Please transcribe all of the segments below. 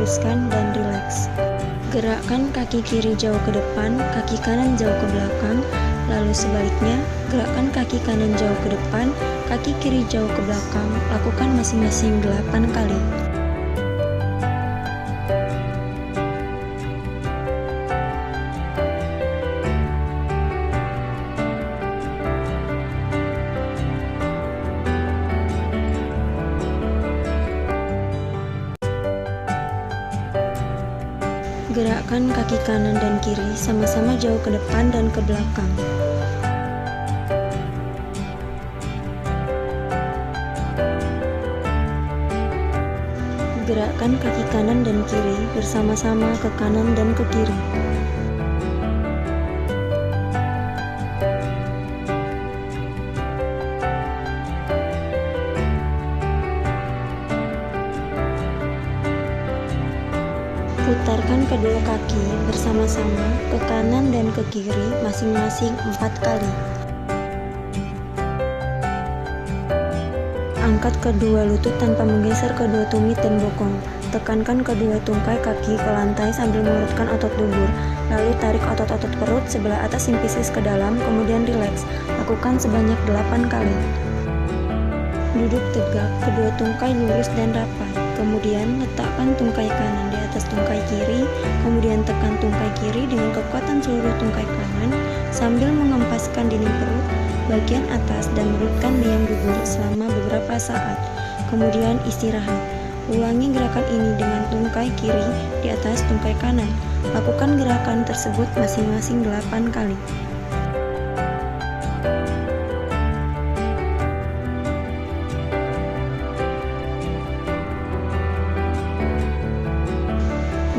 luruskan dan rileks. Gerakkan kaki kiri jauh ke depan, kaki kanan jauh ke belakang, lalu sebaliknya, gerakkan kaki kanan jauh ke depan, kaki kiri jauh ke belakang, lakukan masing-masing 8 kali. Gerakkan kaki kanan dan kiri sama-sama jauh ke depan dan ke belakang. Gerakkan kaki kanan dan kiri bersama-sama ke kanan dan ke kiri. Putarkan kedua kaki bersama-sama ke kanan dan ke kiri masing-masing 4 kali. Angkat kedua lutut tanpa menggeser kedua tumit dan bokong. Tekankan kedua tungkai kaki ke lantai sambil mengurutkan otot dubur. Lalu tarik otot-otot perut sebelah atas simfisis ke dalam, kemudian rileks. Lakukan sebanyak 8 kali. Duduk tegak, kedua tungkai lurus dan rapat. Kemudian letakkan tungkai kanan di atas tungkai kiri, kemudian tekan tungkai kiri dengan kekuatan seluruh tungkai kanan sambil mengempaskan dinding perut bagian atas dan merutkan liang dubur selama beberapa saat. Kemudian istirahat. Ulangi gerakan ini dengan tungkai kiri di atas tungkai kanan. Lakukan gerakan tersebut masing-masing 8 kali.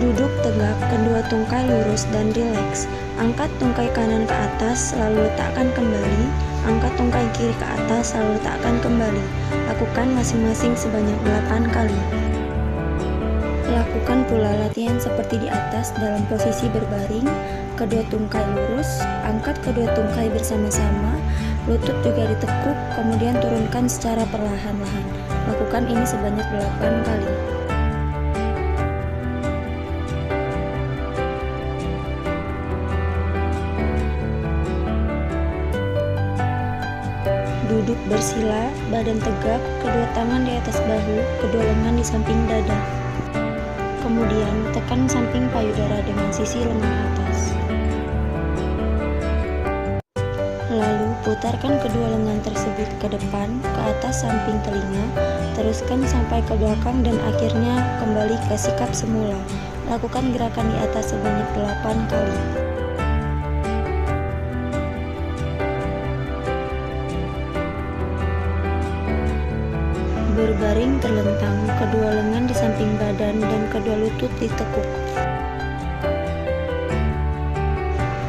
Duduk tegak, kedua tungkai lurus dan rileks. Angkat tungkai kanan ke atas, lalu letakkan kembali. Angkat tungkai kiri ke atas, lalu letakkan kembali. Lakukan masing-masing sebanyak 8 kali. Lakukan pula latihan seperti di atas dalam posisi berbaring. Kedua tungkai lurus, angkat kedua tungkai bersama-sama, lutut juga ditekuk, kemudian turunkan secara perlahan-lahan. Lakukan ini sebanyak 8 kali. Duduk bersila, badan tegak, kedua tangan di atas bahu, kedua lengan di samping dada. Kemudian tekan samping payudara dengan sisi lengan atas. Lalu putarkan kedua lengan tersebut ke depan, ke atas samping telinga, teruskan sampai ke belakang dan akhirnya kembali ke sikap semula. Lakukan gerakan di atas sebanyak 8 kali. Berbaring terlentang, kedua lengan di samping badan dan kedua lutut ditekuk.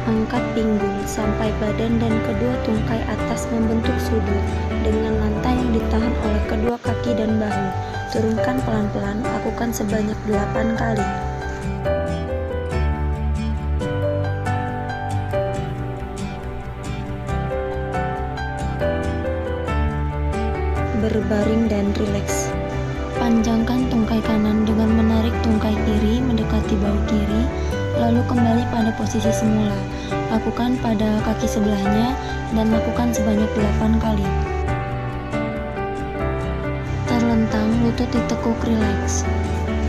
Angkat pinggul sampai badan dan kedua tungkai atas membentuk sudut dengan lantai yang ditahan oleh kedua kaki dan bahu. Turunkan pelan-pelan, lakukan sebanyak 8 kali. Berbaring dan rileks. Panjangkan tungkai kanan dengan menarik tungkai kiri mendekati bahu kiri, lalu kembali pada posisi semula. Lakukan pada kaki sebelahnya dan lakukan sebanyak 8 kali. Terlentang, lutut ditekuk rileks.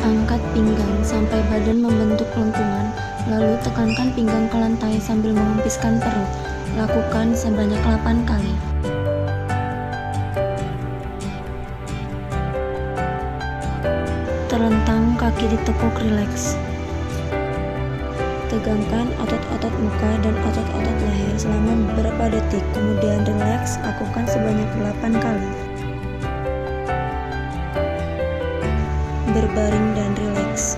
Angkat pinggang sampai badan membentuk lengkungan, lalu tekankan pinggang ke lantai sambil mengempiskan perut. Lakukan sebanyak 8 kali. Terlentang, kaki ditekuk rileks. Tegangkan otot-otot muka dan otot-otot leher selama beberapa detik, kemudian rileks, lakukan sebanyak 8 kali. Berbaring dan rileks.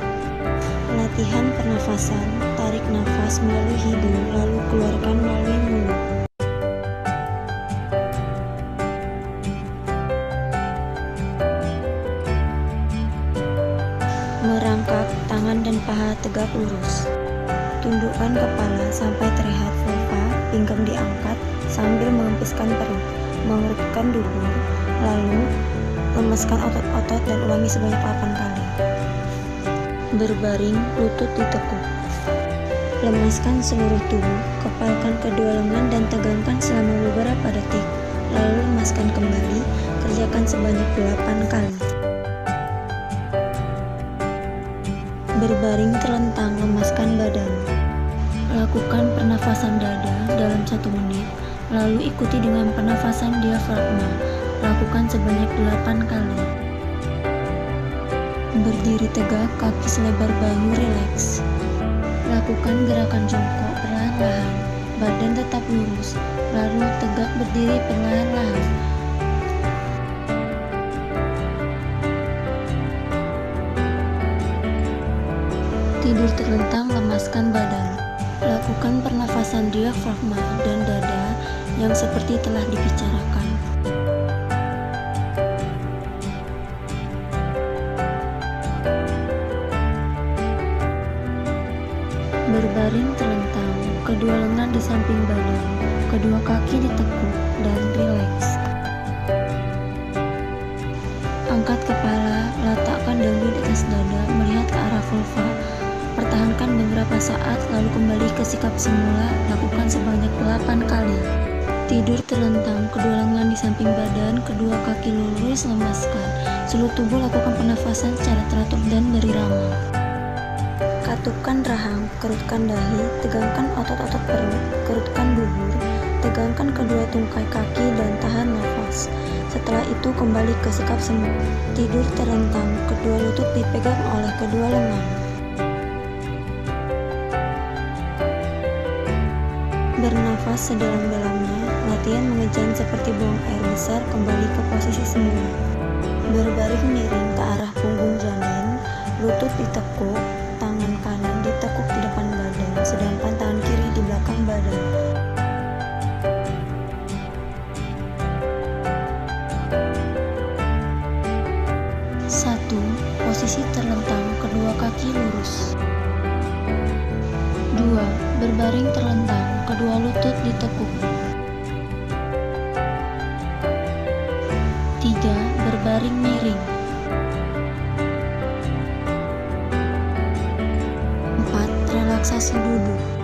Latihan pernafasan, tarik nafas melalui hidung, lalu keluarkan melalui mulut. Merangkak, tangan dan paha tegak lurus. Tundukkan kepala sampai terlihat vulva, pinggang diangkat sambil mengempiskan perut, mengerutkan dubur, lalu lemeskan otot-otot dan ulangi sebanyak 8 kali. Berbaring, lutut ditekuk. Lemaskan seluruh tubuh, kepalkan kedua lengan dan tegangkan selama beberapa detik. Lalu lemaskan kembali, kerjakan sebanyak 8 kali. Berbaring terlentang, lemaskan badan. Lakukan pernafasan dada dalam 1 menit, lalu ikuti dengan pernafasan diafragma. Lakukan sebanyak 8 kali. Berdiri tegak, kaki selebar bahu, rileks. Lakukan gerakan jongkok perlahan-lahan, badan tetap lurus, lalu tegak berdiri perlahan-lahan. Tidur terlentang, lemaskan badan. Lakukan pernafasan diafragma dan dada yang seperti telah dibicarakan. Berbaring terlentang, kedua lengan di samping badan, kedua kaki ditekuk dan rileks. Angkat kepala, letakkan dagu di atas dada, melihat ke arah vulva. Pertahankan beberapa saat, lalu kembali ke sikap semula. Lakukan sebanyak 8 kali. Tidur terlentang, kedua lengan di samping badan, kedua kaki lurus, lemaskan. Seluruh tubuh lakukan pernafasan secara teratur dan berirama. Katupkan rahang, kerutkan dahi, tegangkan otot-otot perut, kerutkan bubur, tegangkan kedua tungkai kaki dan tahan nafas. Setelah itu kembali ke sikap semula. Tidur terlentang, kedua lutut dipegang oleh kedua lengan. Bernafas sedalam-dalamnya, latihan mengejang seperti buang air besar kembali ke posisi semula. Berbaring miring ke arah punggung janin, lutut ditekuk, tangan kanan ditekuk di depan badan, sedangkan tangan kiri di belakang badan. Satu, posisi terlentang, kedua kaki lurus. 2. Berbaring terlentang, kedua lutut ditekuk. 3. Berbaring miring. 4. Relaksasi duduk.